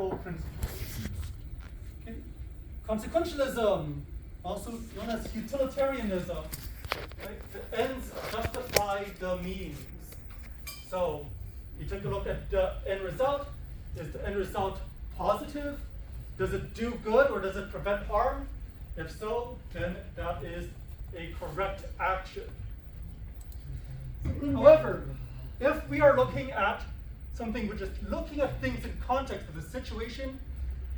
general principles. Okay. Consequentialism, also known as utilitarianism. Right? The ends justify the means. So you take a look at the end result. Is the end result positive? Does it do good or does it prevent harm? If so, then that is a correct action. However, if we are looking at something which is looking at things in context of the situation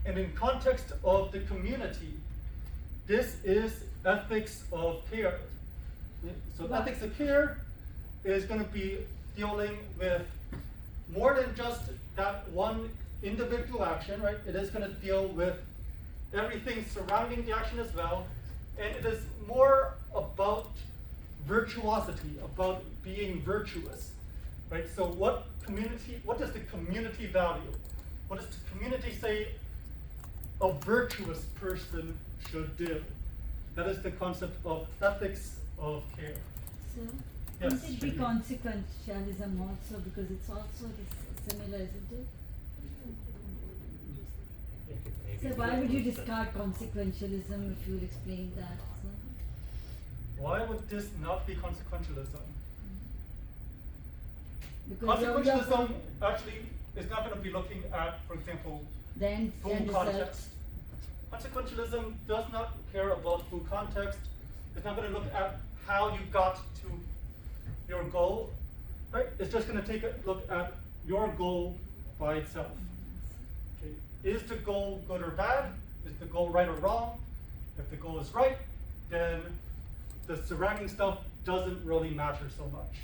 and in context of the community, this is ethics of care. So ethics of care is going to be dealing with more than just that one individual action, right? It is going to deal with everything surrounding the action as well, and it is more about virtuosity, about being virtuous, right? So what does the community value? What does the community say a virtuous person should do? That is the concept of ethics of care. So, yes, must it be consequentialism also, because it's also similar, isn't it? So why would you discard consequentialism if you would explain that? So? Why would this not be consequentialism? Because consequentialism actually is not going to be looking at, for example, full context. Consequentialism does not care about full context. It's not going to look at how you got to your goal, right? It's just going to take a look at your goal by itself. Okay. Is the goal good or bad? Is the goal right or wrong? If the goal is right, then the surrounding stuff doesn't really matter so much.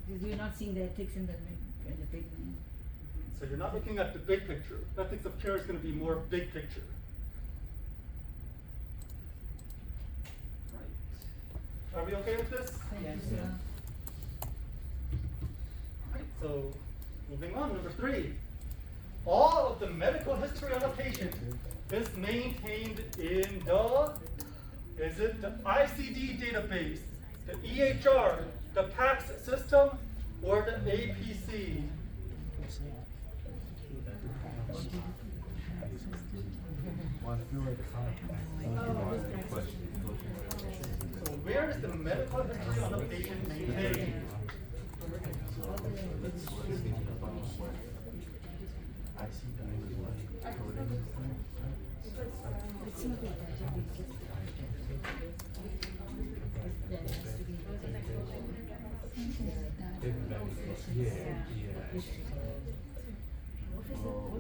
Because you're not seeing the ethics in the big one. So you're not looking at the big picture. Ethics of care is going to be more big picture. Right. Are we okay with this? Thank you, sir. Right, so moving on, number 3. All of the medical history of a patient is maintained in is it the ICD database, the EHR, the PACS system, or the APC? So where is the medical history on a patient maintained?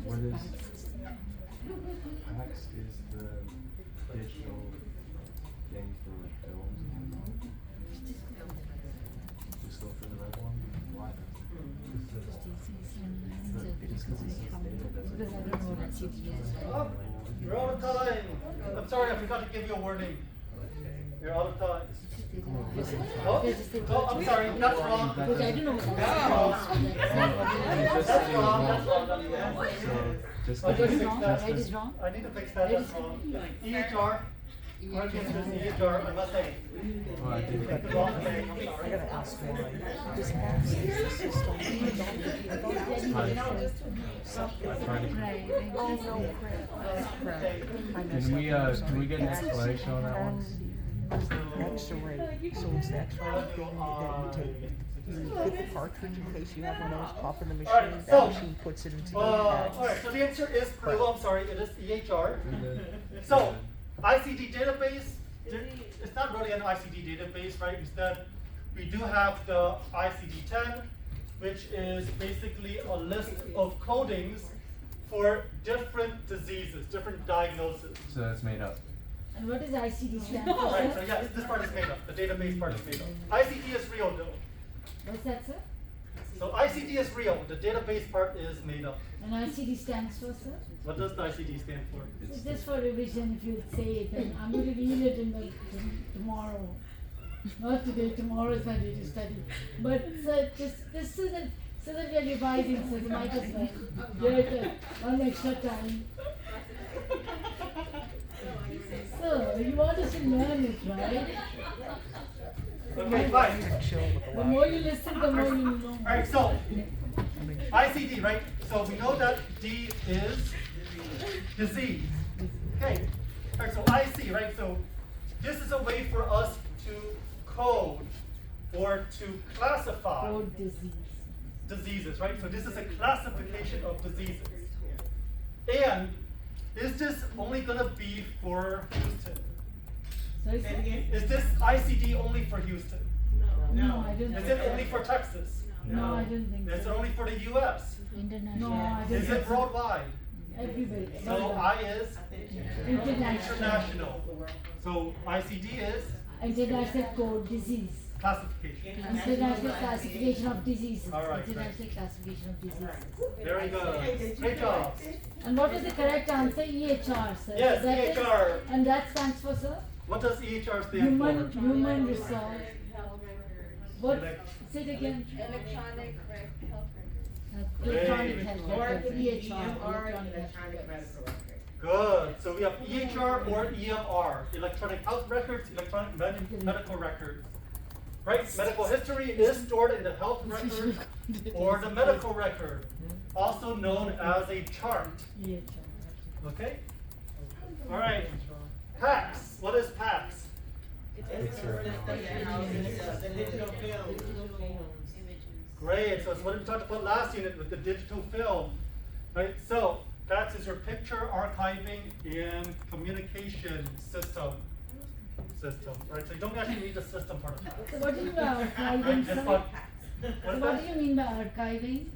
What is PACS is the digital thing for films. Just go for the red one. Why? Just because it says data doesn't. Oh, you're out of time. I'm sorry, I forgot to give you a warning. You're out of time. Oh, I'm sorry, that's wrong. Because I don't know what That's wrong. Just I need to fix wrong? that. Right is wrong? I need to fix that. That's wrong. EHR. What is EHR? I must say. I did. That's the wrong thing. I'm sorry. I gotta ask why. This PACS is the system. Oh no, crap. I messed Can up. we get an explanation on that one? X-ray. So it's the X-ray thing that you take. You put the cartridge in case you have one of those pop in the machine. Alright, That so, machine puts it into alright, so the answer is, well, I'm sorry, it is EHR. So, ICD database, it's not really an ICD database, right? Instead, we do have the ICD-10, which is basically a list of codings for different diseases, different diagnoses. So that's made up. And what does ICD stand for? Right, so yes, this part is made up. The database part is made up. ICD is real though. What's that, sir? So ICD is real. The database part is made up. And ICD stands for, sir? What does the ICD stand for? It's just for revision, if you say it, and I'm going to read it tomorrow. Not today, tomorrow is my day to study. But sir, just so that we are revising, so you might as well get one extra time. So, you want us to learn it, right? Okay, fine. chill with the The laugh. more you listen, the more you know. Alright, so ICD, right? So we know that D is disease. Okay. All right, so IC, right? So this is a way for us to code or to classify Or disease. diseases, right? So this is a classification of diseases. And is this only gonna be for Houston? Sorry, Say it again? Is this ICD only for Houston? No, I don't Is think it only for Texas? No, I don't think Is it so. only for the US? International. No, I don't Is think it so. worldwide? Everywhere. So I is International. international. So ICD is International code disease. classification. International classification of diseases. All right, International classification of diseases. Very good. Great job. And what is the correct answer? EHR, sir. Yes, That is- EHR. And that stands for, sir? What does EHR stand Human for? resource. What? Elect- Say it again. Electronic health records. Electronic Great. health Or record. EHR. EMR, Electronic health electronic records. medical record. Good. So we have EHR or EMR, electronic health records, electronic medical records. Right? Medical history is stored in the health record or the medical record, also known as a chart. EHR. Okay? All right. PACS. What is PACS? It's the system that houses the digital film. Great. So it's what we talked about last unit with the digital film. Right? So PACS is your picture archiving and communication system. Right? So you don't actually need the system part of PACS. So what do you mean by archiving, It's sir? what- So what is what that? do you mean by archiving?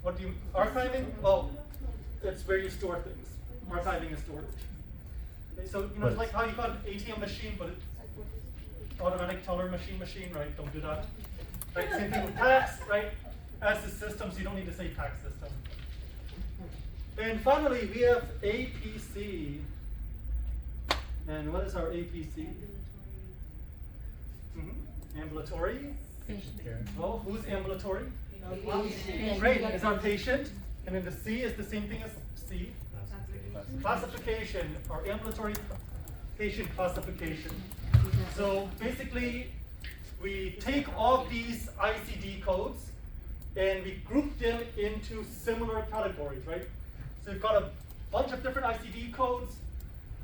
What do you, archiving? Well, it's where you store things. Archiving is storage. Okay, so, you know, it's like how you got an ATM machine, but it's automatic teller machine, right? Don't do that. Right, same thing with PACS, right? As the systems, you don't need to say PACS system. And finally, we have APC. And what is our APC? Ambulatory? Oh, who's ambulatory? Great, is our patient. And then the C is the same thing as C. Classification, or ambulatory patient classification. So basically, we take all these ICD codes and we group them into similar categories, right? So we've got a bunch of different ICD codes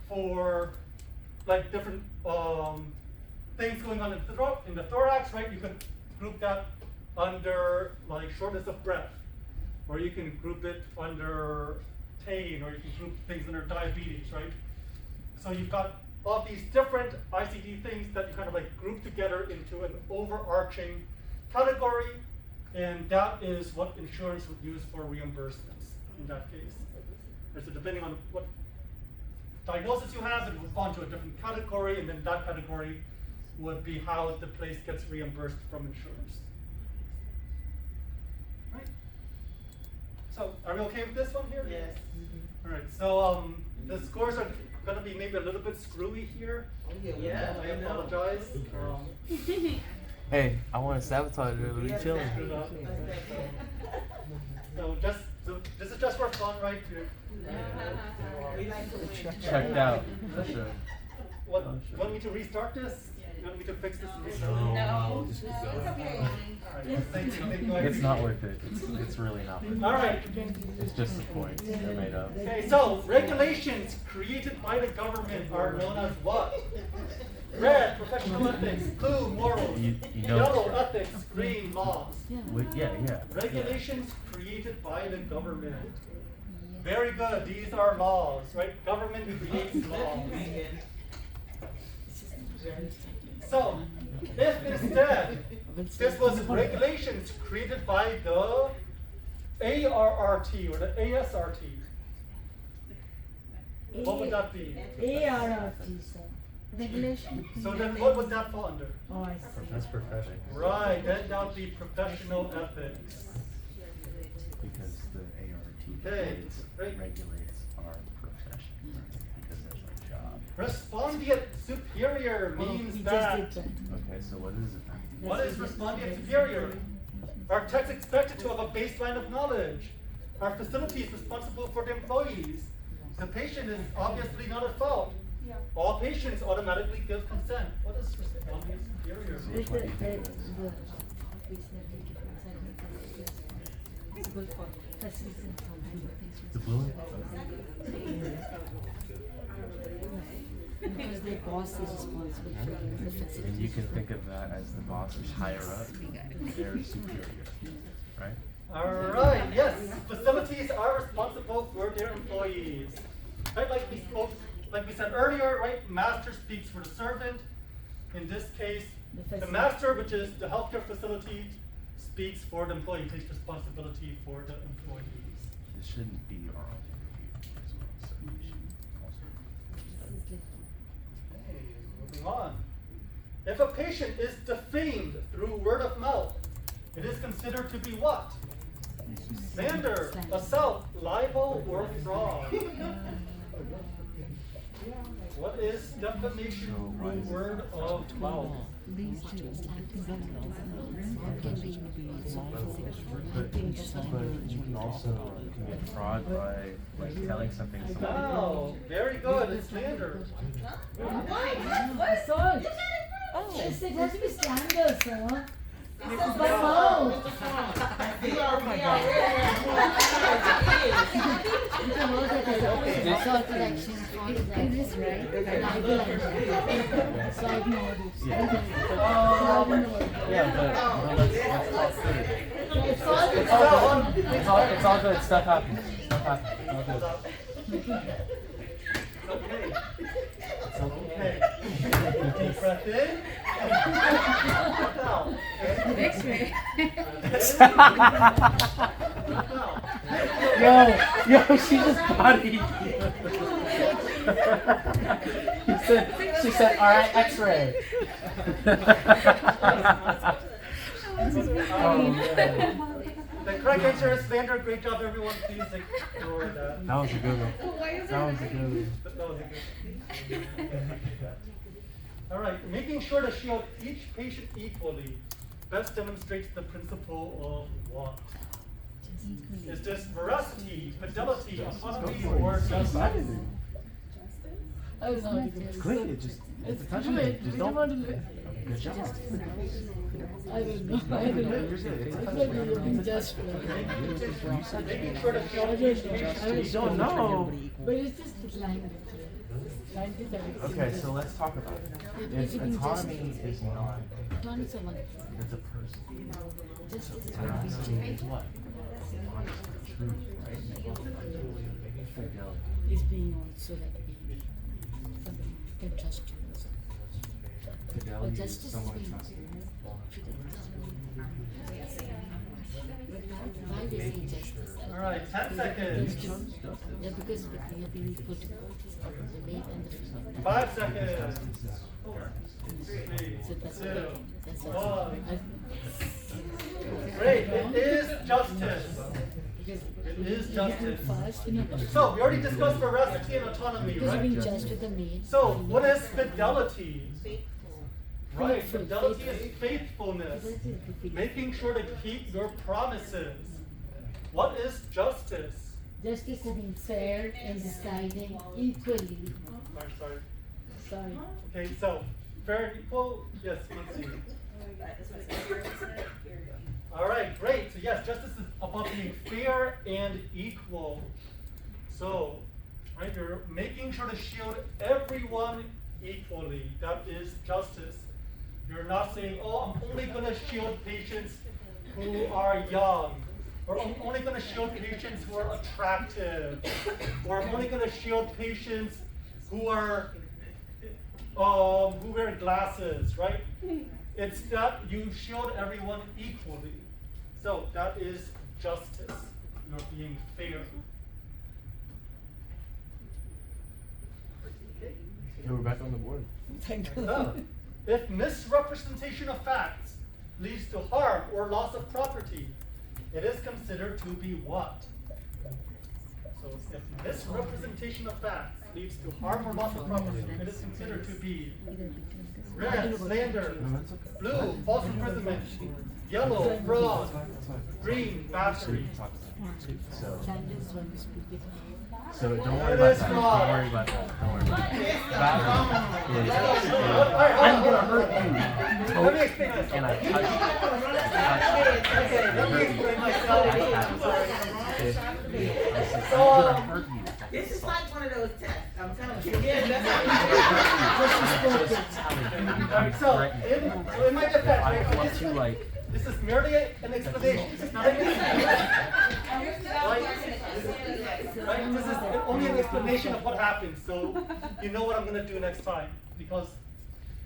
for like different things going on in the thorax, right? You can group that under like shortness of breath, or you can group it under pain, or you can group things under diabetes, right? So you've got all these different ICD things that you kind of like group together into an overarching category, and that is what insurance would use for reimbursements in that case. And so depending on what diagnosis you have, it would fall into a different category, and then that category would be how the place gets reimbursed from insurance. Right? So are we okay with this one here? Yes. All right, so the scores are gonna be maybe a little bit screwy here. Yeah. I apologize. Hey, I want to sabotage it. We chilling. Screwed up. So this is just for fun, right? We like to win. Checked out. For sure. What, you want me to restart this? You want me to fix this and restart it? No, just go. All right, thank you. Go ahead. It's not worth it. It's really not worth it. All right. It's just the points. They're made up. Okay, so regulations created by the government are known as what? Red, professional ethics. Blue, morals. You know. Yellow, ethics. Green, laws. Yeah. Regulations created by the government. Very good. These are laws, right? Government creates laws. So, if instead this was regulations created by the ARRT or the ASRT, what would that be? ARRT, sir. Regulation. So then what would that fall under? Oh, I see. That's profession. Right, then that would be professional ethics. Because the ART Okay, great. regulates our profession. Right? Because that's our job. Respondeat superior Oh, means we that. just did that. Okay, so what is it then? What is respondeat superior? Our tech's expected to have a baseline of knowledge. Our facility is responsible for the employees. The patient is obviously not at fault. All patients automatically give consent. What is respondeat superior? Which one do you think it is? It's good for The blue one? Because the boss is responsible for the facility. And you can think of that as the boss is higher up, they're superior, right? Alright, yes, facilities are responsible for their employees. Right, like we said earlier, right, master speaks for the servant. In this case, the master, which is the healthcare facility, speaks for the employee, takes responsibility for the employees. This shouldn't be our own as well, so we should also. Okay, moving on. If a patient is defamed through word of mouth, it is considered to be what? Slander, assault, libel, or fraud. What is defamation through word of mouth? These two can be But you can also commit fraud by like telling something someone. Wow, very good. It's slander. Assault. Oh. It has to be slander, sir. By mouth. Oh my God. assault action for this, right? Libel and so I ignore this. Yeah, but let's talk through it. Assault is It's all good. Stuff happens. Stuff happens. All good. Okay. It's okay. Okay. Deep breath in. Breath out. Okay. X-ray. Yo, she just bodied she said, all right, X-ray. Oh, man. The correct answer is slander. Great job, everyone. Please ignore that. That was a good one. That was a good one. That was a good. All right, making sure to shield each patient equally best demonstrates the principle of what? Is this veracity, fidelity, autonomy, or justice? Oh, no. It's great. It just It's touching good. it. Just We don't. don't want to. Good job. I don't know. I don't know. You're good. It's I a thought touch. you were being just for Making sure to shield each patient. You don't know. But it's just the language. Language that is Okay, so let's talk about it. If autonomy is not, Autonomy is one. it's a person. Justice is Veracity is what? Honest, truth, right? Fidelity. is being also like being something you can trust you. Fidelity is justice someone means- trusting. But why we say justice? All right, 10 seconds. Yeah, because we have been equal to the weight and the feeling. 5 seconds. So that's 3, that's 2, also 1. Great. It is justice. because It is you justice. fast, you know, So we already discussed veracity and autonomy, because you're right? being just with the maid. So what is fidelity? Right, Faithful, fidelity faithful. is faithfulness. Fidelity is the feeling. Making sure to keep your promises. What is justice? Justice is being fair and deciding equally. Sorry. Sorry. Okay, so fair and equal. Yes, let's see. All right, great. So yes, justice is about being fair and equal. So, right, you're making sure to shield everyone equally. That is justice. You're not saying, oh, I'm only going to shield patients who are young, or I'm only going to shield patients who are attractive, or I'm only going to shield patients who are who wear glasses, right? It's that you shield everyone equally. So that is justice. You're being fair. Okay. Okay, we're back on the board. Thank you. So, if misrepresentation of facts leads to harm or loss of property, it is considered to be what? So if misrepresentation of facts leads to harm or loss of property, it is considered to be red, slander, No, that's okay. blue, false imprisonment, yellow, fraud, green, So battery. you can talk about it too. So Standards when you speak with don't worry It about is that. fraud. Don't worry about that. Don't worry about that. Alright, I'm hold gonna on. hurt you. Let me explain myself. And I touched you. Okay, let me explain myself. I'm sorry. said, So, I'm gonna hurt you. This is like one of those tests. I'm telling you. Yeah, that's Alright, so in my defense, I right, want to like. this is merely an explanation. This is not an explanation. Right? This is only an explanation of what happened, so you know what I'm gonna do next time. Because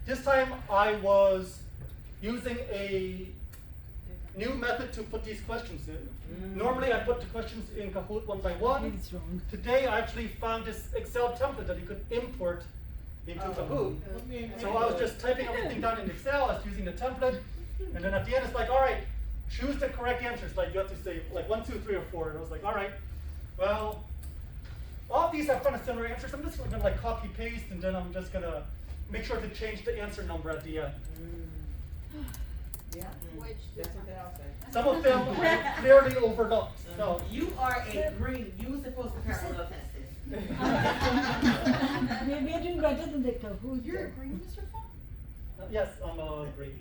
this time I was using a new method to put these questions in. Normally I put the questions in Kahoot one by one. Today I actually found this Excel template that you could import into Kahoot. So I was just typing everything down in Excel, I was using the template, and then at the end it's like, all right, choose the correct answers. Like you have to say like 1, 2, 3, or 4. And I was like, all right, well, all of these have kind of similar answers. I'm just gonna like copy paste, and then I'm just gonna make sure to change the answer number at the end. Yeah. That's what they all say. Some of them I clearly overlooked. So You are a green. You were supposed to parallel test this. We're doing better than the Kahoot. You're a green, Mr. Phung? yes, I'm a green.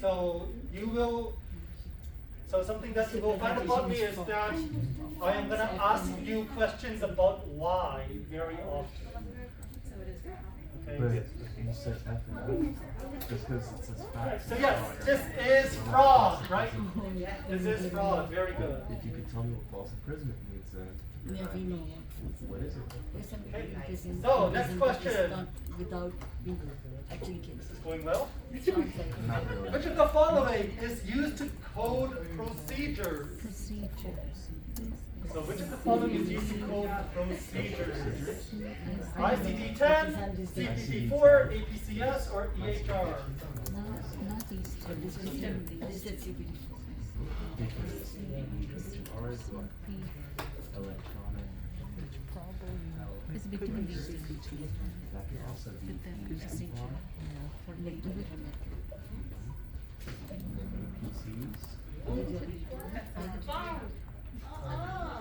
So you will. So something that you will find about me is that I am gonna ask you questions about why very often. But Okay. you said F and F. Just because it says facts. So yes, this is fraud, right? This is fraud. Very good. If you could tell me what false imprisonment means, then. Yeah, we know What is it? there's some Okay. prison. So, next prison question. is not without being actually kids. This is going well. Sounds like Not really. Which of the following is used to code procedures? procedures. So which of the following is used to code procedures? ICD-10, CPT-4, APCS, or EHR? Not these two. This is CPT. This is CPT. Because ours is like electronic. It's between these two. That can also be With the procedure. For like the PCs.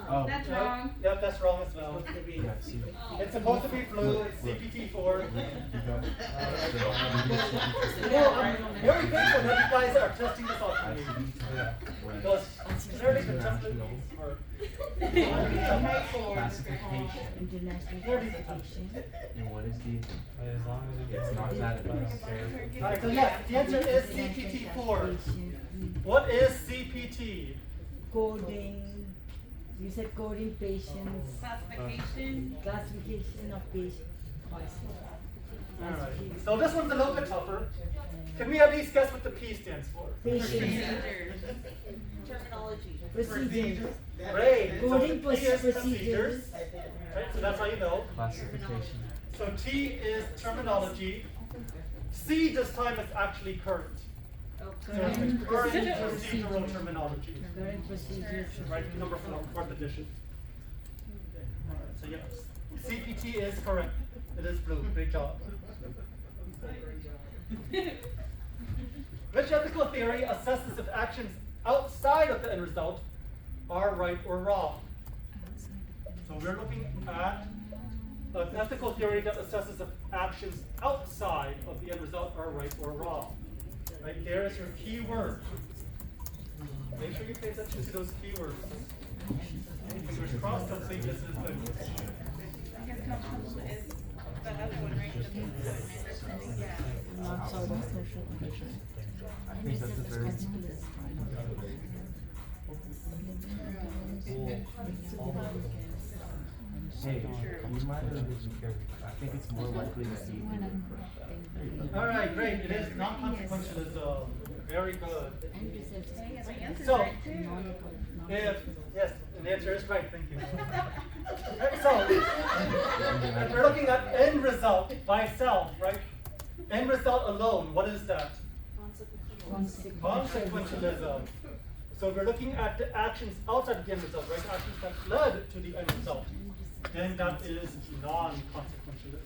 Oh, That's wrong. Yep, that's wrong as well. yeah, see. It's supposed to be blue, it's CPT-4. You got I'm very grateful that you guys are testing this out for me. Because clearly the template needs work. classification. international Clearly the classification. And what is the? As long as It's not database. Alright, so yes, the answer is CPT-4. What is CPT? Coding. You said coding patients. Classification of patients. Alright, so this one's a little bit tougher. Can we at least guess what the P stands for? Patients. Terminology. Procedures. Great. So Coding the P is procedures. Right, so that's how you know. Classification. So T is terminology. C this time is actually current. So it's current procedural terminology. Current procedures. Right, number 4, 4th edition. Alright, so yes, CPT is correct. It is blue. Great job. Which ethical theory assesses if actions outside of the end result are right or wrong? So we're looking at an ethical theory that assesses if actions outside of the end result are right or wrong. Right, there is your key word. Make sure you pay attention to those keywords. Fingers crossed, hopefully this is the. Not sort of social. I think that's a very. Hey, you might have. I think it's more likely that you. Alright, great. It is non-consequentialism. Very good. And results. So, Non-equal. if, yes, and the answer is right, thank you. Okay, so, if we're looking at end result by itself, right? End result alone, what is that? Consequentialism. So we're looking at the actions outside of the end result, right? Actions that led to the end result. Then that is non-consequentialism.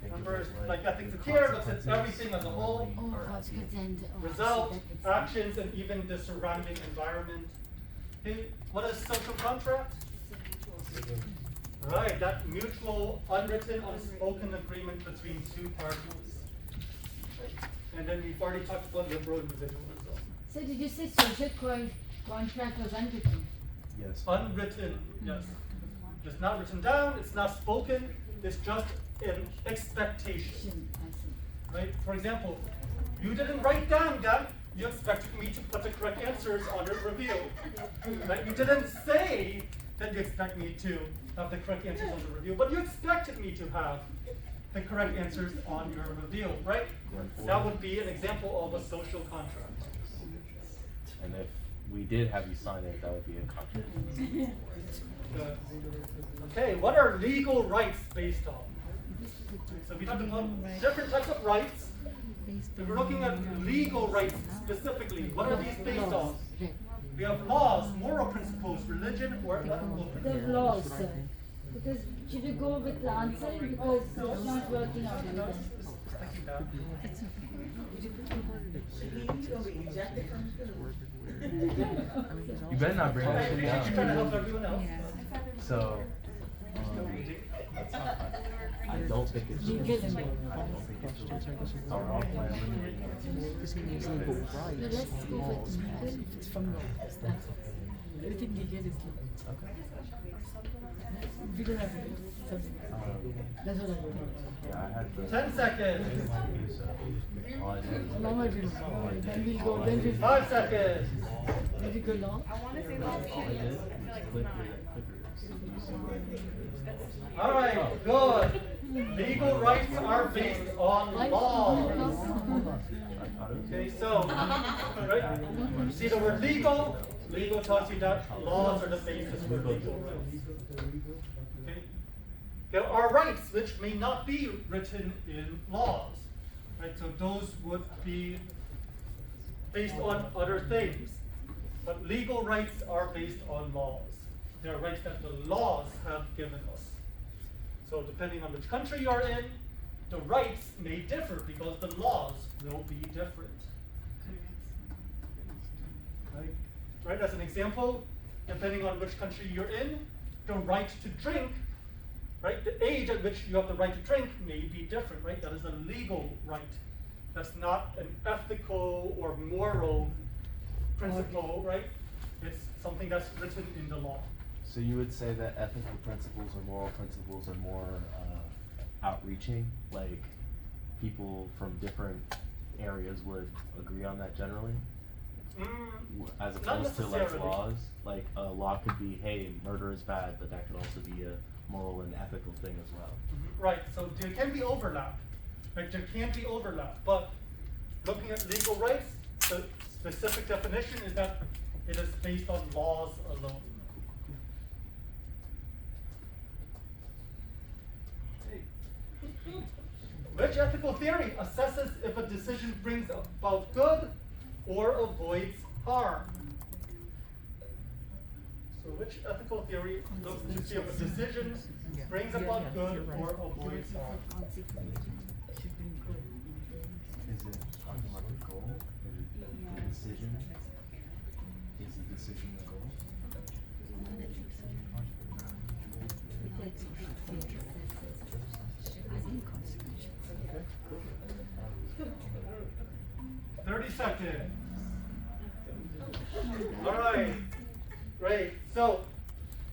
Remember, like ethics of care looks at everything as a whole. Oh, consequence and. Result, actions, and even the surrounding environment. Okay, what is social contract? Right, that mutual, unwritten, unspoken agreement between two parties. And then we've already talked about liberal and residual result. So did you say social contract was unwritten? Yes. Unwritten, yes. It's not written down, it's not spoken, it's just an expectation, I see. right? For example, you didn't write down that you expected me to put the correct answers on your review. Right? You didn't say that you expect me to have the correct answers on the review, but you expected me to have the correct answers on your review, right? That would be an example of a social contract. And if we did have you sign it, that would be a contract. Good. Okay, what are legal rights based on? So we talked about different types of rights. So we're looking at legal rights specifically. What are these based on? We have laws, moral principles, religion, or ethical The principles. laws, sir. Because should you go with the answer because it's not working out with them. Thinking that. He's gonna be ejected from school. You better not bring that You're down. trying to help everyone else. So, I don't think it's Legal and I don't think it's start off by eliminating it. Because he needs legal No, rights. let's go with legal. It's from law. That's all. Everything legal is law. Okay. We don't have to do something. That's what I think. Yeah, I had the 10 seconds. Law every law. Then we'll go. Then we'll 5 seconds. Then we go law. I wanna say law, but I feel like it's not. All right, good. Legal rights are based on laws. Okay, so, right, you see the word legal. Legal tells you that laws are the basis for legal rights. Okay? There are rights which may not be written in laws. Right, so those would be based on other things. But legal rights are based on laws. They are rights that the laws have given us. So depending on which country you're in, the rights may differ because the laws will be different. Right? Right, as an example, depending on which country you're in, the right to drink, right, the age at which you have the right to drink may be different, right? That is a legal right. That's not an ethical or moral principle, right? It's something that's written in the law. So you would say that ethical principles or moral principles are more outreaching, like people from different areas would agree on that generally, as Not opposed to like necessarily. laws. Like a law could be, hey, murder is bad, but that could also be a moral and ethical thing as well. Right, so there can be overlap. Right, there can be overlap, but looking at legal rights, the specific definition is that it is based on laws alone. Which ethical theory assesses if a decision brings about good or avoids harm? So which ethical theory looks to see if a decision brings about good or avoids harm? Is it talking about the goal? Is it the decision? Is the decision the goal? Okay. 30 seconds. All right. Great. So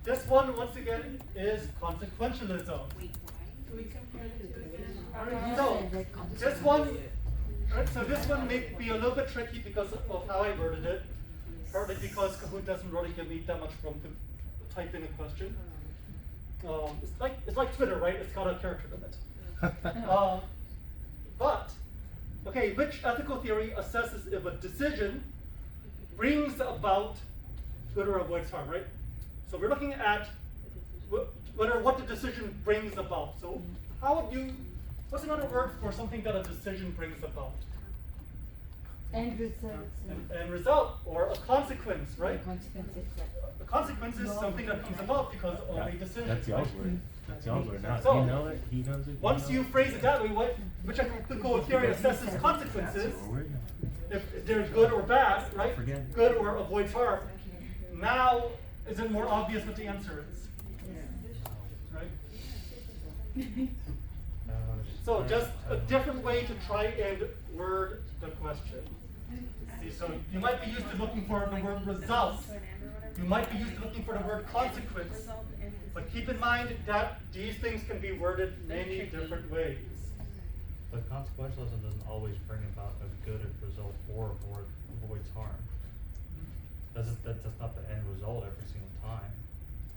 this one, once again, is consequentialism. Can we compare the two again? So this one, right, so this one may be a little bit tricky because of how I worded it. Partly because Kahoot doesn't really give me that much room to type in a question. It's like Twitter, right? It's got a character limit. But okay, which ethical theory assesses if a decision brings about good or avoids harm, right? So we're looking at what the decision brings about. So how would you? What's another word for something that a decision brings about? End results. An result or a consequence, right? Consequences. A consequence is something that comes about because of a decision. That's y'all's word. That's y'all's word. Now, So, you know it, he knows it. Once you phrase it that way, which ethical theory assesses consequences, if they're good or bad, right? Forget. Good or avoids harm. Now, is it more obvious what the answer is? Right? So just a different way to try and word the question. See, so you might be used to looking for the word results. You might be used to looking for the word consequence. But keep in mind that these things can be worded many different ways. But consequentialism doesn't always bring about a good result or avoids harm. That's not the end result every single time.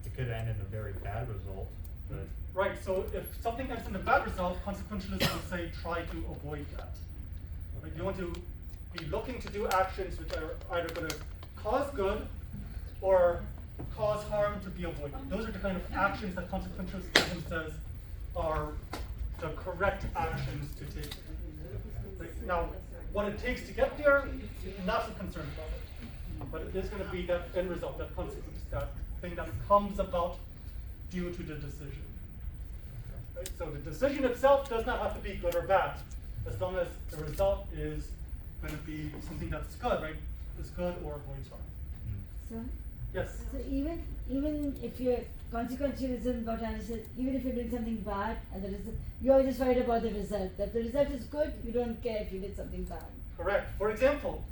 It could end in a very bad result, but Right, so if something ends in a bad result, consequentialism would say try to avoid that. Like you want to be looking to do actions which are either going to cause good or cause harm to be avoided. Those are the kind of actions that consequentialism says are the correct actions to take. Like, now, what it takes to get there, I'm not so concerned about it. But it is going to be that end result, that consequence, that thing that comes about due to the decision. Right? So the decision itself does not have to be good or bad, as long as the result is going to be something that's good, right? Is good or avoids harm. So, Yes? so even if you're consequentialism, what I said, even if you're doing something bad and the result, you always just worried about the result. If the result is good, you don't care if you did something bad. Correct. For example,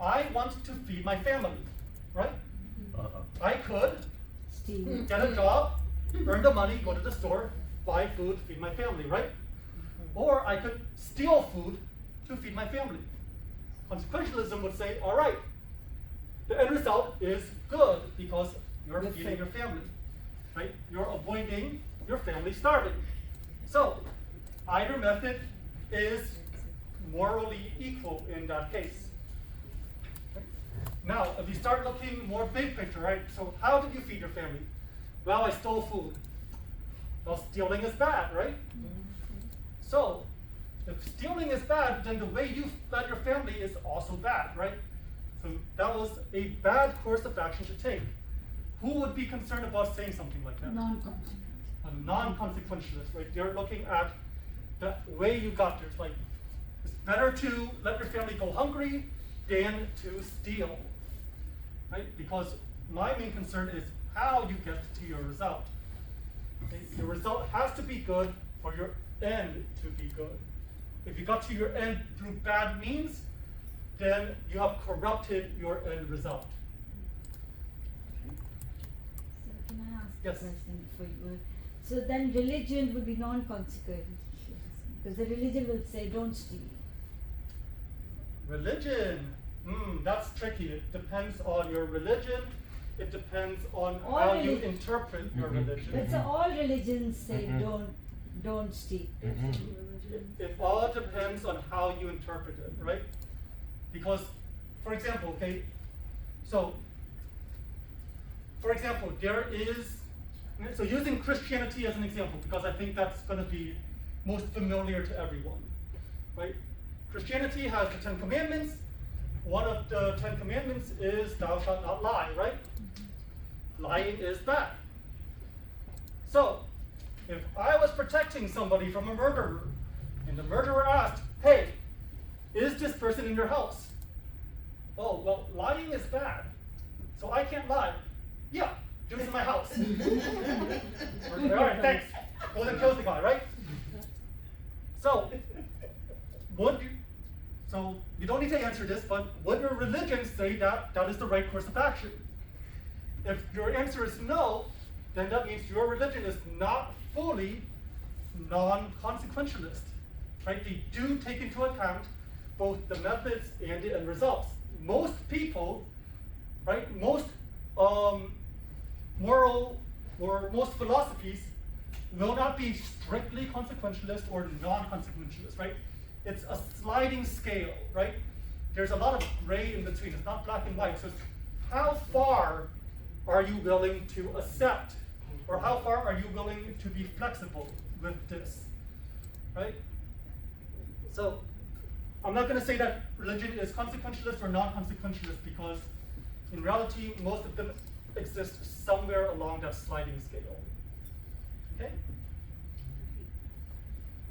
I want to feed my family, right? I could Steve. get a job, earn the money, go to the store, buy food, feed my family, right? Or I could steal food to feed my family. Consequentialism would say, all right, the end result is good because you're feeding your family, right? You're avoiding your family starving. So either method is morally equal in that case. Okay? Now, if you start looking more big picture, right? So how did you feed your family? Well, I stole food. Well, stealing is bad, right? So, if stealing is bad, then the way you fed your family is also bad, right? So that was a bad course of action to take. Who would be concerned about saying something like that? Non-consequential. A non-consequentialist, right? They're looking at the way you got there. It's like, it's better to let your family go hungry than to steal, right? Because my main concern is how you get to your result. Okay? Your result has to be good for your end to be good. If you got to your end through bad means, then you have corrupted your end result. So can I ask Yes. a question before you go? So then religion would be non-consequential because the religion will say don't steal. Religion, that's tricky. It depends on your religion. It depends on All how you relig- interpret your Mhm. religion. But so all religions say Mhm. don't steal. It all depends on how you interpret it, right? Because, for example, okay, so, for example, there is, so using Christianity as an example, because I think that's going to be most familiar to everyone, right? Christianity has the 10 Commandments. One of the 10 Commandments is thou shalt not lie, right? Lying is bad. So, if I was protecting somebody from a murderer, and the murderer asked, hey, is this person in your house? Oh, well, lying is bad, so I can't lie. Yeah, do it in my house. All right, thanks. Goes and kills the guy, right? So, you don't need to answer this, but would your religion say that that is the right course of action? If your answer is no, then that means your religion is not fully non-consequentialist, right? They do take into account both the methods and the end results. Most people, right, most moral or most philosophies will not be strictly consequentialist or non-consequentialist, right? It's a sliding scale, right? There's a lot of gray in between. It's not black and white. So it's how far are you willing to accept, or how far are you willing to be flexible with this, right? So I'm not going to say that religion is consequentialist or non-consequentialist, because in reality, most of them exist somewhere along that sliding scale. Okay?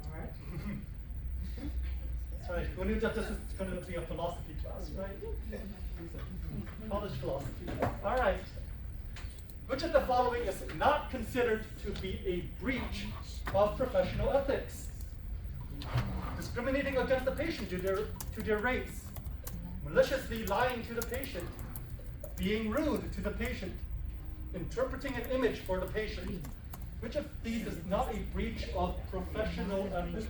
All right. That's right. We knew that this is going to be a philosophy class, right? College philosophy. All right. Which of the following is not considered to be a breach of professional ethics? discriminating against the patient due to their race, maliciously lying to the patient, being rude to the patient, interpreting an image for the patient. Which of these is not a breach of professional ethics?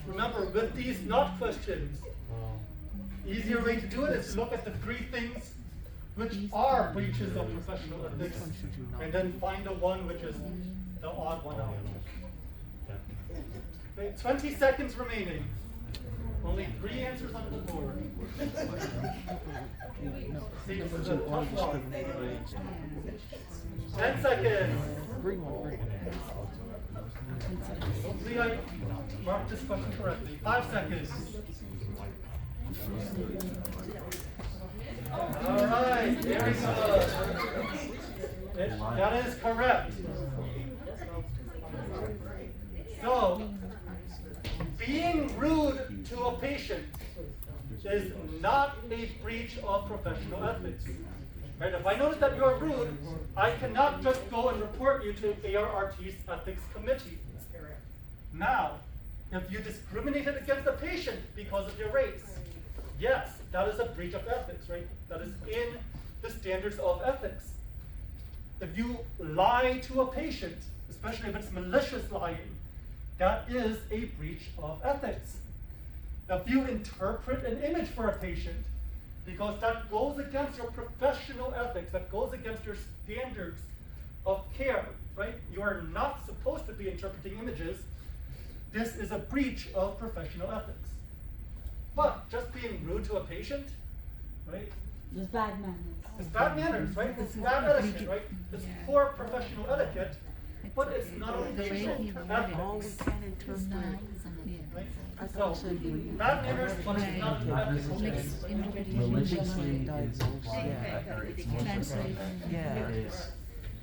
Remember, with these not questions, easier way to do it is to look at the three things which are breaches of professional ethics, and then find the one which is the odd one out. Okay, 20 seconds remaining. Only 3 answers on the board. See, this is a tough one. 10 seconds. Hopefully I marked this question correctly. 5 seconds. All right, very good. That is correct. So, being rude to a patient is not a breach of professional ethics. Right? If I notice that you're rude, I cannot just go and report you to ARRT's ethics committee. Now, if you discriminated against the patient because of your race, yes, that is a breach of ethics, right? That is in the standards of ethics. If you lie to a patient, especially if it's malicious lying, that is a breach of ethics. If you interpret an image for a patient, because that goes against your professional ethics, that goes against your standards of care, right? You are not supposed to be interpreting images. This is a breach of professional ethics. But just being rude to a patient, right? It's bad manners. It's bad manners, right? It's bad etiquette, right? It's poor professional etiquette, but it's not a breach of All we ethics. can interpret. Right? I So, thought it said bad manners, but it's not ethical. Maliciously is Yeah. or it's malicious. Yeah. It is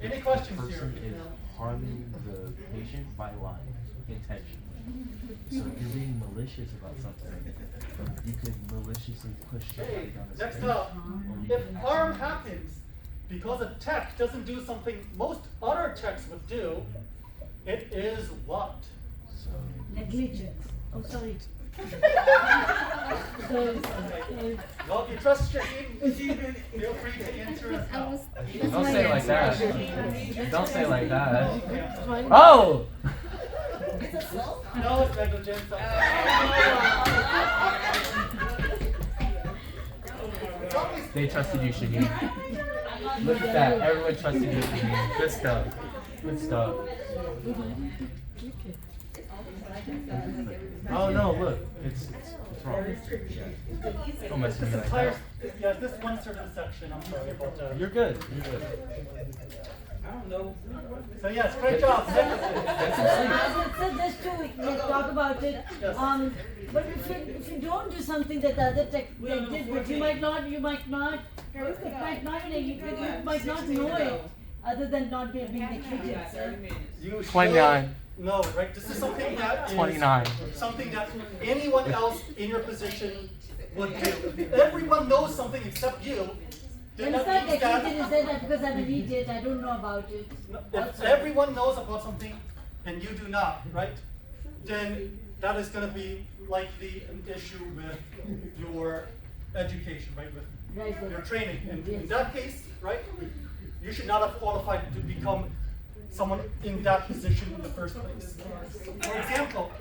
Any the questions person here? is harming the patient by lying intentionally. So if you're being malicious about something, you could maliciously push somebody Hey, down the next stairs. up, or you if can harm actually- happens because a tech doesn't do something most other techs would do, it is what? So Negligence. Oh, sorry. Well, if you trust Shaheen, feel free to answer as well. Don't say it like that. Don't say it like that. Yeah. Oh! No, it's negligence. It's always They trusted you, Shaheen. Look at that. Everyone trusted you, Shaheen. Good stuff. Good stuff. Oh no, look. It's wrong. Don't mess with this me like entire, that. yeah, this one certain section. I'm sorry about that. You're good. You're good. So yes, great job. So just to talk about it, Yes. but if you don't do something that the other tech did, but you might not know it, other than not being negligent. So. You should 29. know, right? This is something that is 29. something that anyone else in your position would do. If everyone knows something except you, then And it's that not means negligent, that is that because I'm an idiot, I don't know about it. if everyone knows about something and you do not, right? Then that is going to be likely an issue with your education, right? With Right, your right. training. And in that case, right, you should not have qualified to become someone in that position in the first place. For example,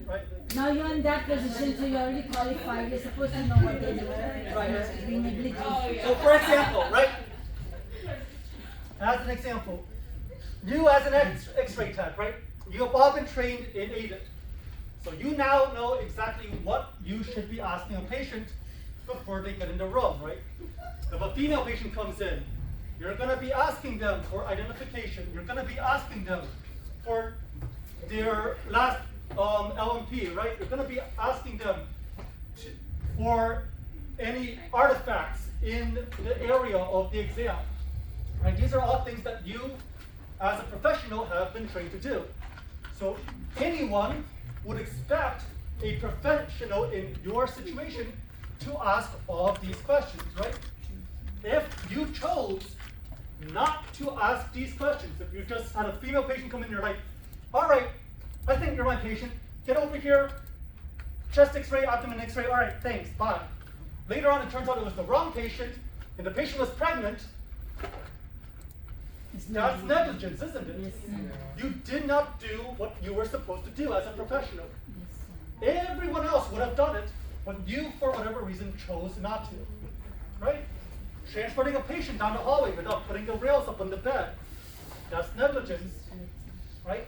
right? Now you're in that position, so you're already qualified, you're supposed to know what they're doing. Right. Being negligent. So for example, right? As an example, you as an X-ray tech, right? You have all been trained in ADIT. So you now know exactly what you should be asking a patient before they get in the room, right? If a female patient comes in, you're going to be asking them for identification. You're going to be asking them for their last LMP, right? You're going to be asking them for any artifacts in the area of the exam. Right? These are all things that you, as a professional, have been trained to do. So anyone would expect a professional in your situation to ask all of these questions, right? If you chose not to ask these questions. If you just had a female patient come in, you're like, all right, I think you're my patient. Get over here, chest x-ray, abdomen x-ray, all right, thanks, bye. Later on, it turns out it was the wrong patient, and the patient was pregnant. That's negligence, isn't it? Yes. You did not do what you were supposed to do as a professional. Everyone else would have done it, but you, for whatever reason, chose not to. Right? Transporting a patient down the hallway without putting the rails up on the bed. That's negligence. Right?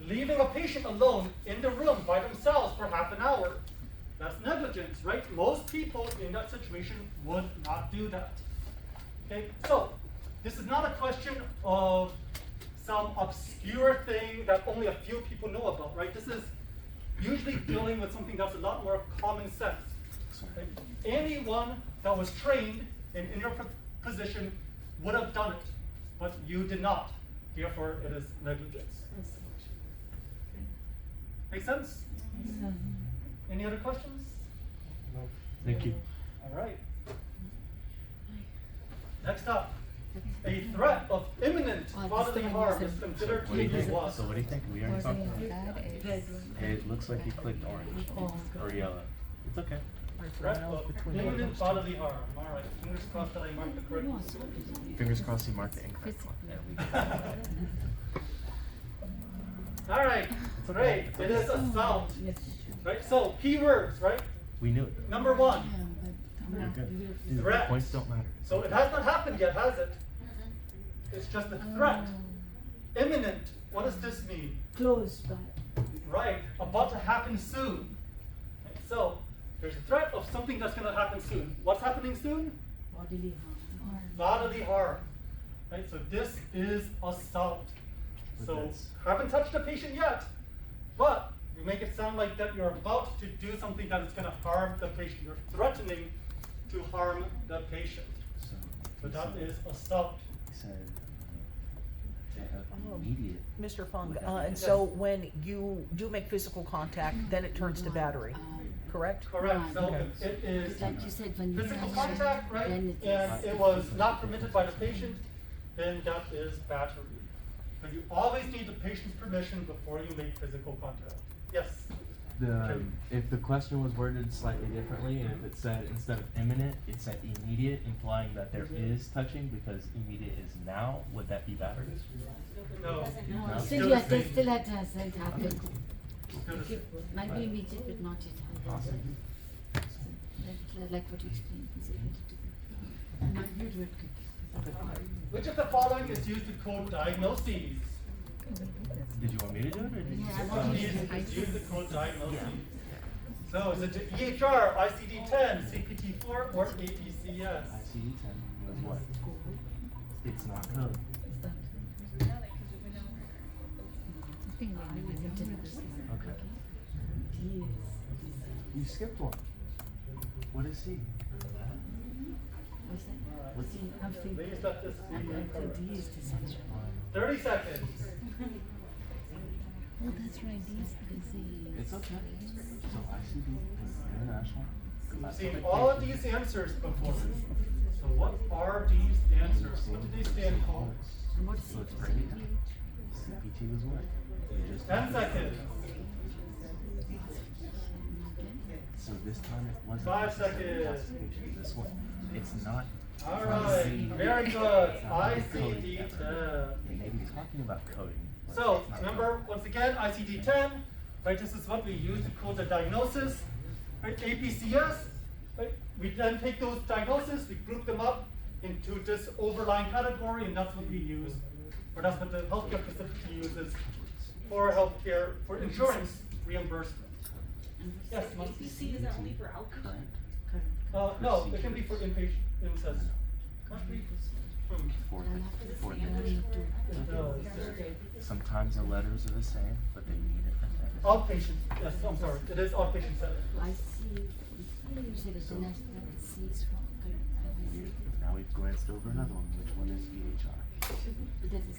Leaving a patient alone in the room by themselves for half an hour. That's negligence, right? Most people in that situation would not do that. Okay? So, this is not a question of some obscure thing that only a few people know about, right? This is usually dealing with something that's a lot more common sense. Right? Anyone that was trained in your position would have done it, but you did not. Therefore, it is negligence. Make sense? Any other questions? No. Thank you. All right. Next up, a threat of imminent bodily harm is considered to What do be you think? what? So what do you think? We already talked about it. It looks like you clicked orange or yellow. It's okay. Threat of imminent bodily harm. All right. Fingers crossed that I marked the correct one. Fingers crossed you marked the incorrect one. There we go. All right. Great. It is assault. Right. So keywords. Right. We knew it. Number one. You're good. Dude, Threat. points don't matter. So it has not happened yet, has it? It's just a threat. Imminent. What does this mean? Close by. Right. About to happen soon. Okay, so there's a threat of something that's going to happen soon. What's happening soon? Bodily harm. Bodily harm. Right. So this is assault. But So that's- haven't touched the patient yet, but you make it sound like that you're about to do something that is going to harm the patient. You're threatening to harm the patient. So that is assault. He said immediate. Mr. Phung, and so when you do make physical contact, then it turns to battery, correct? Correct. So Okay. it is Like you said, when you physical touch contact, right? then it And is- it was not permitted by the patient, then that is battery. But you always need the patient's permission before you make physical contact. Yes. If the question was worded slightly differently, and if it said instead of imminent, it said immediate, implying that there is touching because immediate is now, would that be battery? No. No, No? still you have to, still hasn't happened. Still the same. Might be immediate, but not yet happened. Awesome. Like what you explained. Is it might be do it quick. Which of the following is used to code diagnoses? Did you want me to do it, or did you? Yeah, I Which want of you these to- is used to code diagnoses? So is it the EHR, ICD-10, CPT-4, or APCS? ICD-10 was what? It's not code. I think we need to do this. Okay. Yes. You skipped one. What is C? What's that? What's See, I'm thinking. Please let this I'm be going to correct. D is the center. 30 seconds. Oh, that's right, these disease. It's okay. So ICD, international. You've seen all of these answers before. So what are these answers? What do they stand for? And what is So it's it? break it down. CPT was what? We just 10 seconds. So this time it wasn't. 5 seconds. Classification, this one. It's not. All right, very good. ICD-10. They may be talking about coding. but So it's not remember, once again, ICD-10, right? This is what we use to code the diagnosis. Right? APCS, right? We then take those diagnoses, we group them up into this overlying category, and that's what we use, or that's what the healthcare facility uses for healthcare, for insurance reimbursement. Yes, Mom? APC, is that only for outpatient? No, it can be for inpatient, incest. For It the does. Sometimes the letters are the same, but they mean different things. Outpatient, yes, I'm sorry, it is outpatient setting. I see. You said it's the national C's from. Now we've glanced over another one. Which one is EHR? That is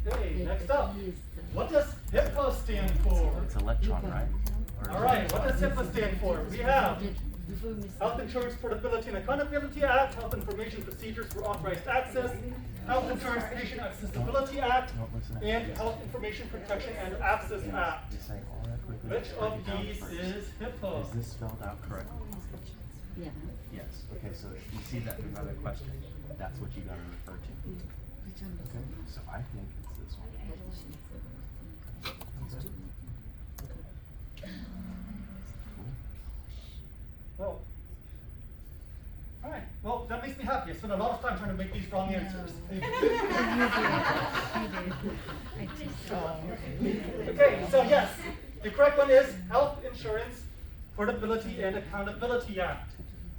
health. Okay, The- next the up. E is the- What does HIPAA stand for? It's electron, right? All right, what does HIPAA stand for? We have Before we miss Health Insurance Portability and Accountability Act, Health Information Procedures for Authorized Access, Health Insurance Patient Accessibility Act, and Health Information Protection and Access Act. Just saying all that quickly. Which of these is HIPAA? Is this spelled out correctly? Yeah. Yes. Okay, so if you see that in another question, that's what you gotta refer to. Which one is Okay, so I think it's this one. Well, all right. Well, that makes me happy. I spent a lot of time trying to make these wrong answers. Okay, so yes, the correct one is Health Insurance Portability and Accountability Act.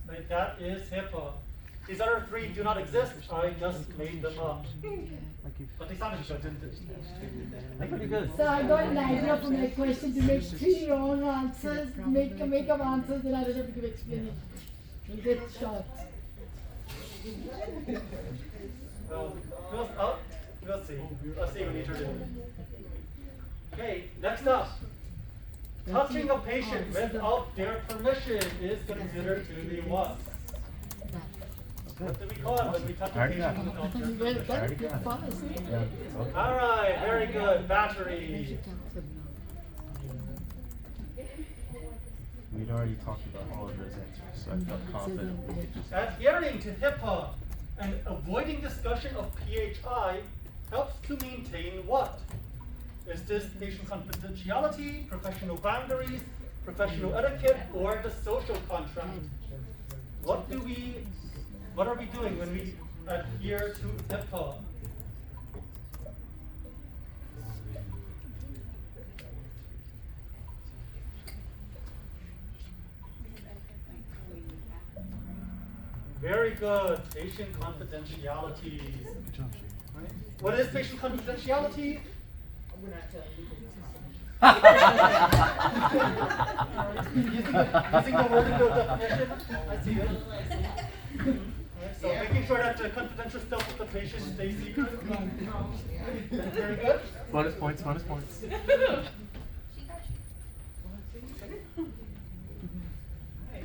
Right, that is HIPAA. These other three do not exist. I just made them up. But they sounded good, didn't they? They're pretty good. So I got an idea from my question to make 3 wrong answers, make up answers that I don't have to give explanation. We'll get short. Well, we'll see. Let's see when you turn it in. Okay, next up. Touching a patient without their permission is considered to be what? What do we call it when we touch a patient without their permission? All right, very good. Battery. We'd already talked about all of those answers, so I felt confident we could just. Adhering to HIPAA and avoiding discussion of PHI helps to maintain what? Is this patient confidentiality, professional boundaries, professional etiquette, or the social contract? What are we doing when we adhere to HIPAA? Very good. Patient confidentiality. Right. What is patient confidentiality? using the word in the definition. I see it. Right, so making sure that the confidential stuff with the patient stays secret. Very good. Bonus points, bonus points.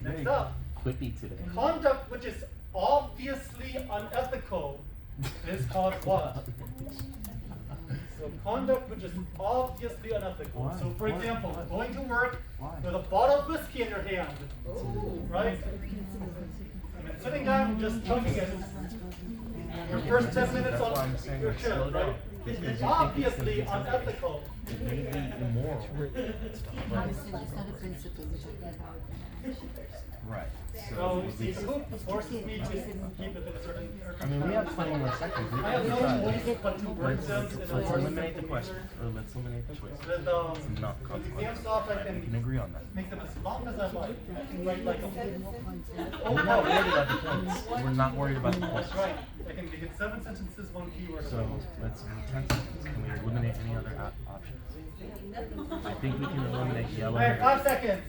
Next up. Quippy today. Conduct which is obviously unethical is called what? So conduct which is obviously unethical. Why? So for Why? example, Why? going to work Why? with a bottle of whiskey in your hand, right? And then sitting down, just chugging it. Your first 10 minutes That's why on I'm saying your like, shift, slow down. right? Because It's you think obviously it's gonna be unethical. It may be immoral. It's not a principle, we're talking about action. Right. So So see, the hoop forces me to keep it in a certain. I mean, we have 20 more seconds. We I have can no decide. choice but to break them in a Let's more eliminate the simple question, manner. or let's eliminate the choice. With It's not with exam consequential. stuff, I We can can agree on that. make them as long as I like. Right, like a We're not worried about the points. We're not worried about the points. That's right. I can make it 7 sentences, 1 keyword. So let's 10 seconds. Can we eliminate any other options? I think we can eliminate All yellow. right, 5 seconds.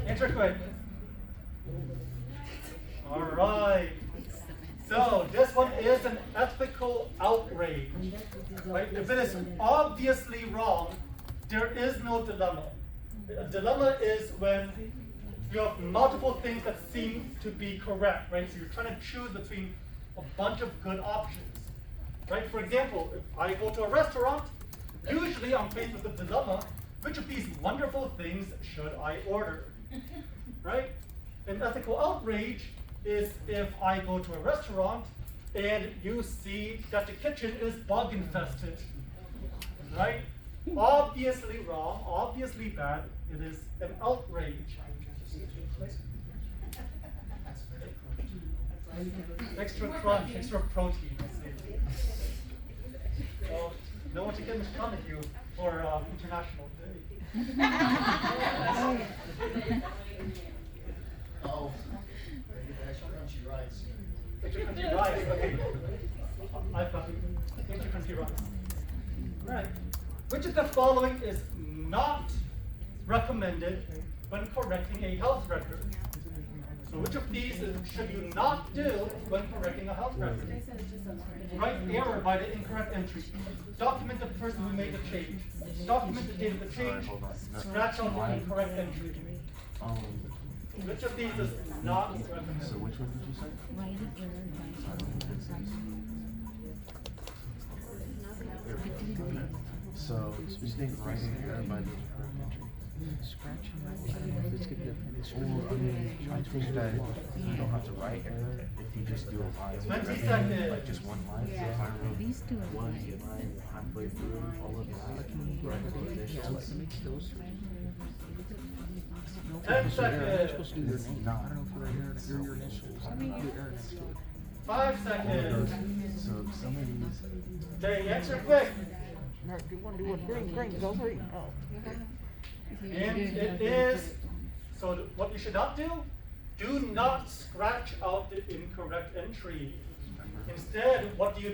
Answer quick. All right. So this one is an ethical outrage. Right? If it is obviously wrong, there is no dilemma. A dilemma is when you have multiple things that seem to be correct, right? So you're trying to choose between a bunch of good options, right? For example, if I go to a restaurant, usually I'm faced with a dilemma: which of these wonderful things should I order, right? An ethical outrage is if I go to a restaurant and you see that the kitchen is bug infested, right? Obviously wrong, obviously bad. It is an outrage. Extra crunch, extra protein. I see. So, know what you get in front of you for International Day. Oh, extra crunchy rice. Extra crunchy rice. Okay. I've got extra crunchy rice. Right. Which of the following is not recommended when correcting a health record? So which of these should you not do when correcting a health record? Write error by the incorrect entry. Document the person who made the change. Document the date of the change. Scratch out the incorrect entry. Which of these is not recommended? So which one did you say? Writing error So you think writing error by the incorrect entry? Scratching out, I don't know if it's gonna depend. Or, I mean, I think that you don't have to write error if you just do a line. 20 seconds. Like just one line. So if I wrote These two are one lines. line halfway through all of that, right, Yeah, let's mix those three. 10 You're seconds. supposed to do your name. I don't know if you're your initials. Do error next to it. 5 seconds. So some of these. Okay, answer quick. Alright, do one. Green, go three. Oh. And it is, so what you should not do not scratch out the incorrect entry. Instead, what do?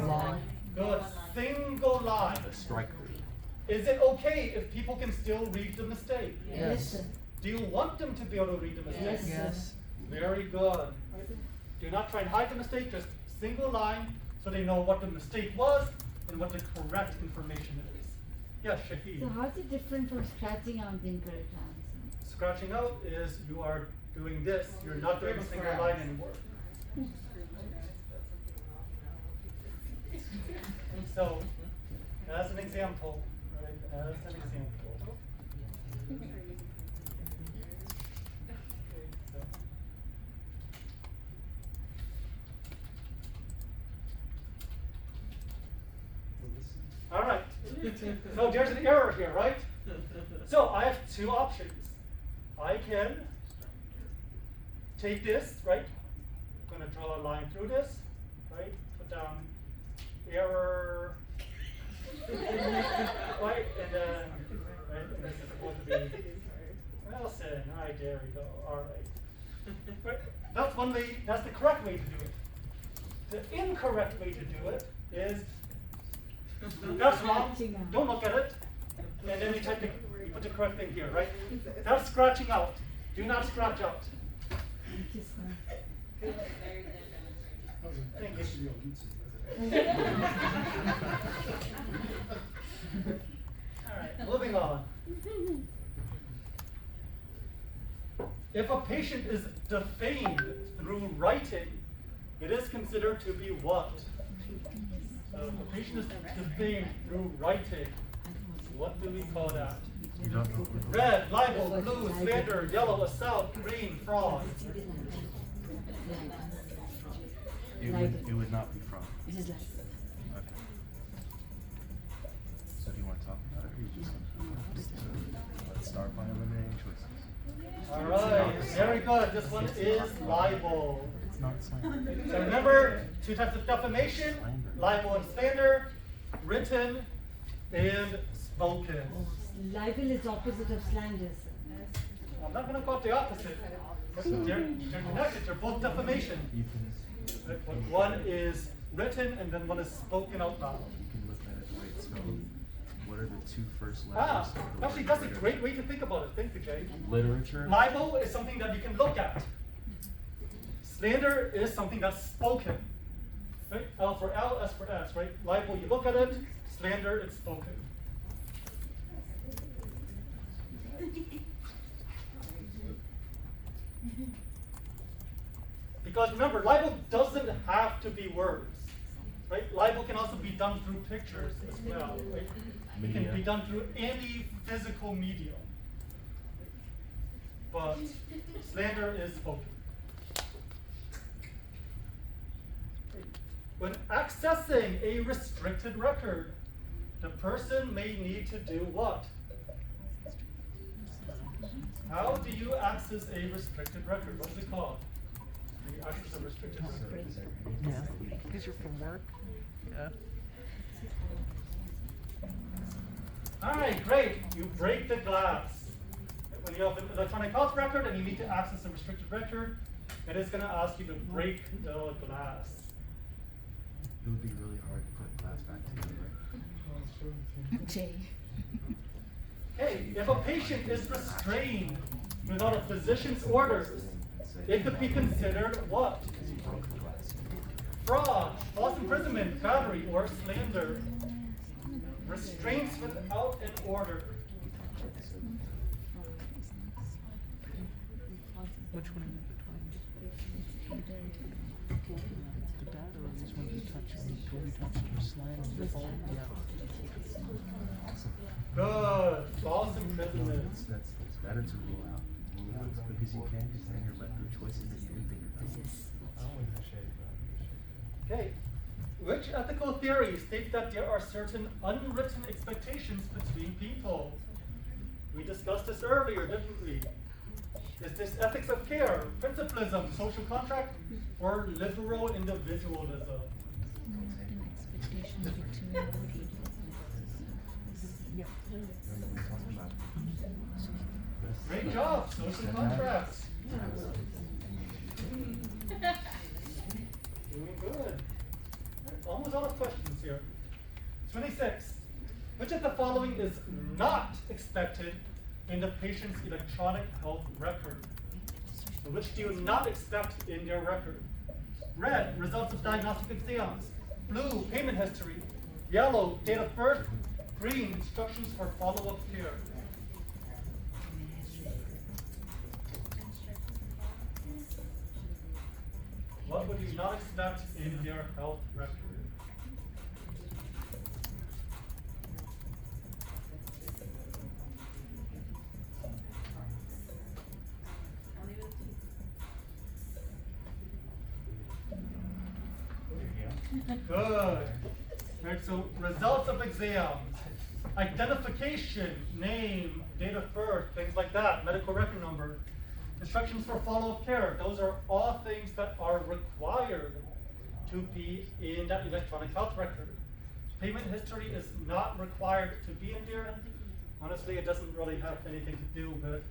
Line. Good, single line. Strike through. Is it okay if people can still read the mistake? Yes. Do you want them to be able to read the mistake? Yes. Very good. Do not try and hide the mistake, just single line so they know what the mistake was and what the correct information is. Yes, Shahid. So how's it different from scratching out the incorrect answer? Scratching out is you are doing this, you're not doing a single line anymore. So, as an example, right, as an example. All right, so there's an error here, right? So I have two options. I can take this, right? I'm going to draw a line through this, right? Put down error, right? And then, right? And this is supposed to be Wilson. All right, there we go. All right. Right. That's one way. That's the correct way to do it. The incorrect way to do it is that's wrong. Don't look at it. And then you put the correct thing here, right? That's scratching out. Do not scratch out. Thank you. All right, moving on. If a patient is defamed through writing, it is considered to be what? So if a patient is defamed through writing, what do we call that? You don't know. Red, libel, blue, slander, yellow, assault, green, fraud. It would not be fraud. This is like Okay. So do you want to talk about it, or you just want to? So let's start by eliminating choices. All right, very good. This one is libel. It's not slander. So remember, two types of defamation, libel and slander, written and spoken. Libel is opposite of slander, sir. I'm not going to call it the opposite. They're connected, they're both defamation. You can One is written and then one is spoken out loud. you can look at it the way it's spelled. What are the two first letters? Ah, of the actually word that's a literature? great way to think about it. Thank you, Jay. Literature. Libel is something that you can look at. Slander is something that's spoken. Right? L for L, S for S, right? Libel, you look at it. Slander, it's spoken. Because remember, libel doesn't have to be words. Right? Libel can also be done through pictures as well. Right? It can be done through any physical medium. But slander is spoken. When accessing a restricted record, the person may need to do what? How do you access a restricted record? What is it called? When you access a restricted record. Yeah. Because you're from work. Yeah. Alright, great. You break the glass. When you have an electronic health record and you need to access a restricted record, it is going to ask you to break the glass. It would be really hard to put glass back together. Jay. Hey, if a patient is restrained without a physician's orders, It could be considered what? Fraud, false imprisonment, battery, or slander. Restraints without an order. Which one are you between? The battery is when you touch the slam and the fall. Yeah. Good. False imprisonment. That's better to rule out. Because you can just then you're left with choices that you didn't think about. I don't like the shade, but. Okay. Which ethical theory states that there are certain unwritten expectations between people? We discussed this earlier, didn't we? Is this ethics of care, principalism, social contract, or liberal individualism? Great job, social contracts. Doing good. Almost out of questions here. 26. Which of the following is not expected in the patient's electronic health record? So which do you not expect in their record? Red, results of diagnostic exams. Blue, payment history. Yellow, date of birth. Green, instructions for follow-up care. What would you not expect in their health record? Good. Right, so results of exams, identification, name, date of birth, things like that, medical record number, instructions for follow-up care. Those are all things that are required to be in that electronic health record. Payment history is not required to be in there. Honestly, it doesn't really have anything to do with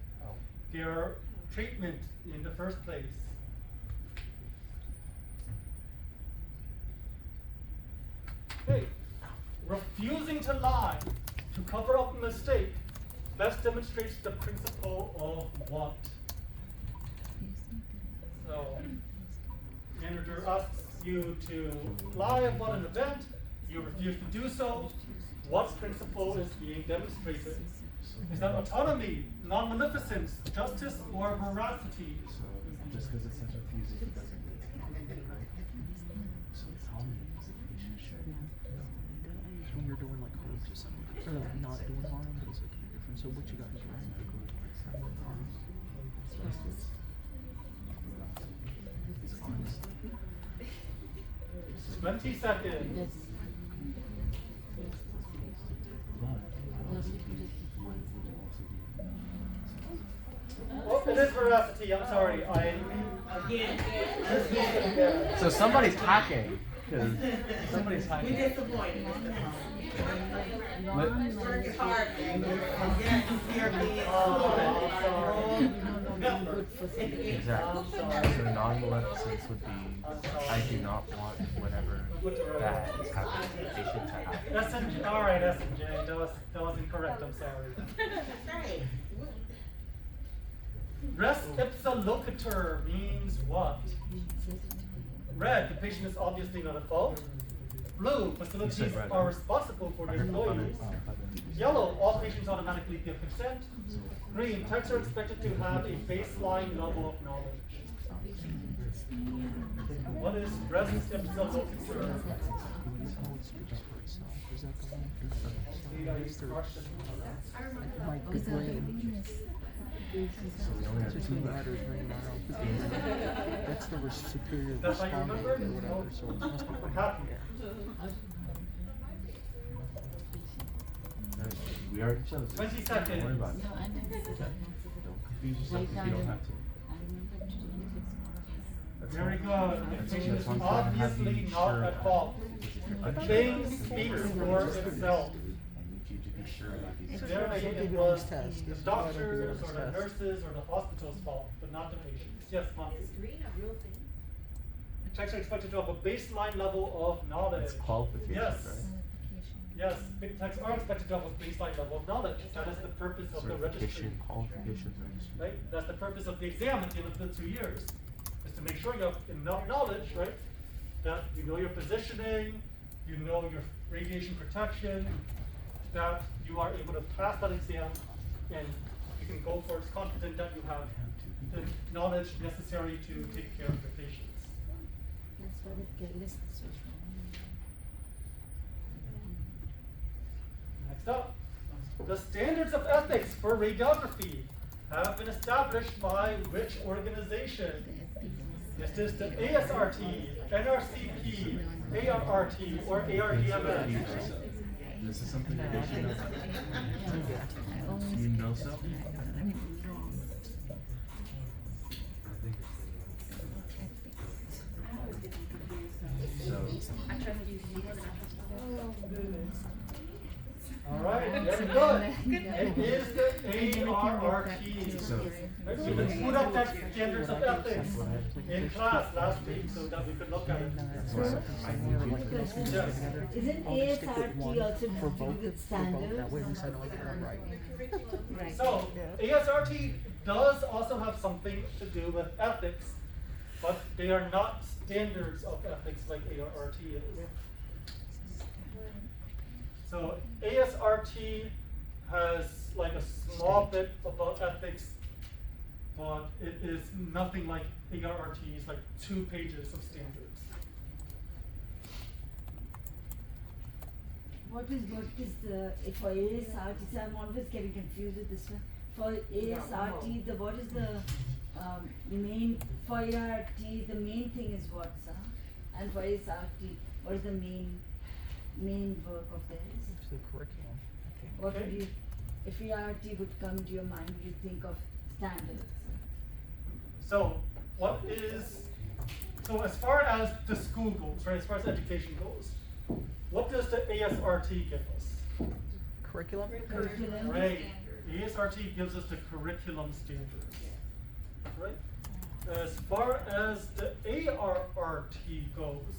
their treatment in the first place. Okay, refusing to lie to cover up a mistake best demonstrates the principle of what? So, manager asks you to lie about an event, you refuse to do so. What principle is being demonstrated? Is that autonomy, non-maleficence, justice, or veracity? So just because it says refusing, it doesn't mean it's not, right? So autonomy is the patient. When you're doing like harm to somebody, or like not doing harm, but it's like different. So what you got is right. 20 seconds. Oh, it is veracity. I'm sorry. Again. So somebody's hacking. Because somebody's hacking. We disappointed. Working hard, man. Exactly. So non-maleficence would be, I do not want whatever bad is happening to the patient to happen. All right, S&J. That was incorrect. I'm sorry. Res ipsa loquitur means what? Red, the patient is obviously not at fault. Blue, facilities are responsible for their employees. Yellow, all patients automatically give consent. Green, techs are expected to have a baseline level of knowledge. What is res ipsa loquitur? My good brain. So we only have Just two matters right now. That's the superior That's how you responder remember or it? whatever. So it must be I'm happy. We already chose it. 20 Don't seconds. worry about it. No, I never did that. Don't confuse yourself if you don't have to. I remember to do That's Very fine. good. The patient is obviously not at fault. Thing speaks for itself. I need you to be sure that these Generally, it was the doctors or the nurses or the hospital's fault, but not the patient's. Yes, Mom. Is green a real thing? Checks are expected to have a baseline level of knowledge. It's qualifications, Yes. right? Yes, big techs are expected to have a baseline level of knowledge. That is the purpose of the registry. Certification, qualifications, registry. Right? That's the purpose of the exam at the end of the 2 years, is to make sure you have enough knowledge, right? That you know your positioning, you know your radiation protection, that you are able to pass that exam, and you can go for it confident that you have the knowledge necessary to take care of your patients. That's why the careless situation. Next up, the standards of ethics for radiography have been established by which organization? This is the ASRT, NRCP, ARRT, or ARDMS. This is something that you should know. You know so? All right, very good. It is the ARRT. So, Right, so let's put up that standards of ethics in class last week so that we could look at it. Yes. Isn't ASRT also to do with standards? That way we said all that right. Right. So ASRT does also have something to do with ethics, but they are not standards of ethics like ARRT is. So ASRT has like a small bit about ethics, but it is nothing like ARRT's like 2 pages of standards. What is the, for ASRT, so I'm always getting confused with this one. For ASRT, what is the main, for ART, the main thing is what, sir? And for ASRT, what is the main work of theirs? It's the curriculum. Okay. What would you, if ART would come to your mind, would you think of standards? So so as far as the school goes, right, as far as education goes, what does the ASRT give us? Curriculum? Curriculum? Right, ASRT gives us the curriculum standards, right? As far as the ARRT goes,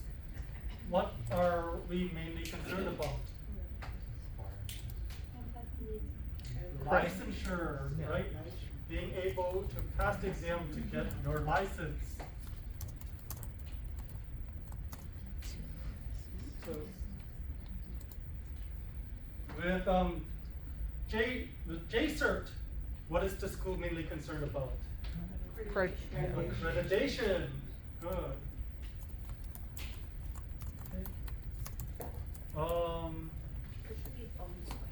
what are we mainly concerned about? Licensure, right? Being able to pass the exam to get your license. So with JCERT, what is the school mainly concerned about? Accreditation. Good.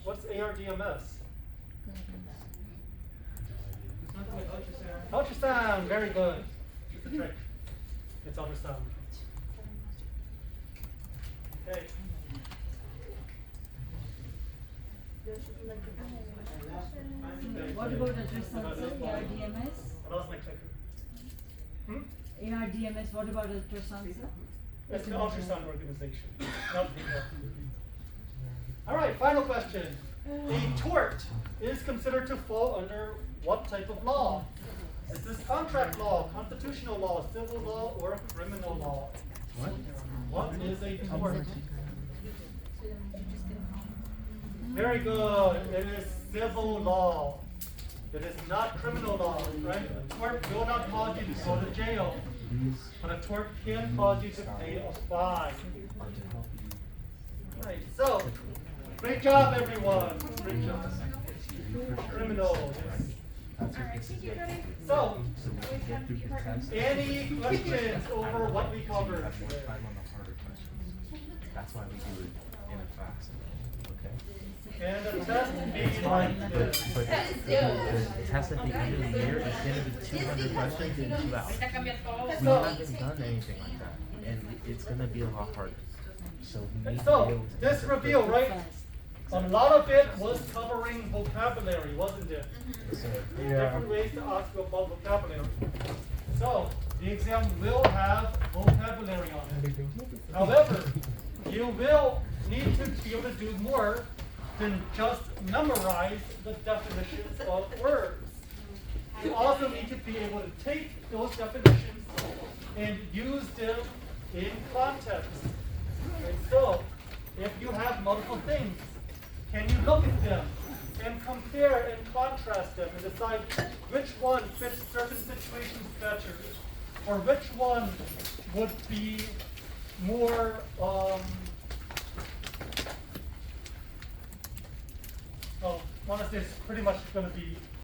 What's ARDMS? Ultrasound, very good. It's a trick. It's ultrasound. Okay. What about ultrasound, sir? ARDMS? I lost my clicker. ARDMS, what about ultrasound, sir? It's the ultrasound organization. Not the All right, final question. A tort is considered to fall under what type of law? Is this contract law, constitutional law, civil law, or criminal law? What is a tort? Very good. It is civil law. It is not criminal law, right? A tort will not cause you to go to jail, but a tort can cause you to pay a fine. Right, so, great job everyone. Great job. Criminal. So, any questions over what we covered? That's why we do it in a fast. Okay. And the test be like this. But the test at the end of the year is going to be 200 questions in 2 hours. We haven't done anything like that, and it's going to be a lot harder. So we need to be So, able to this review, right? A lot of it was covering vocabulary, wasn't it? Different ways to ask you about vocabulary. So, the exam will have vocabulary on it. However, you will need to be able to do more than just memorize the definitions of words. You also need to be able to take those definitions and use them in context. And so, if you have multiple things, can you look at them and compare and contrast them and decide which one fits certain situations better, or which one would be more honestly, it's pretty much going to be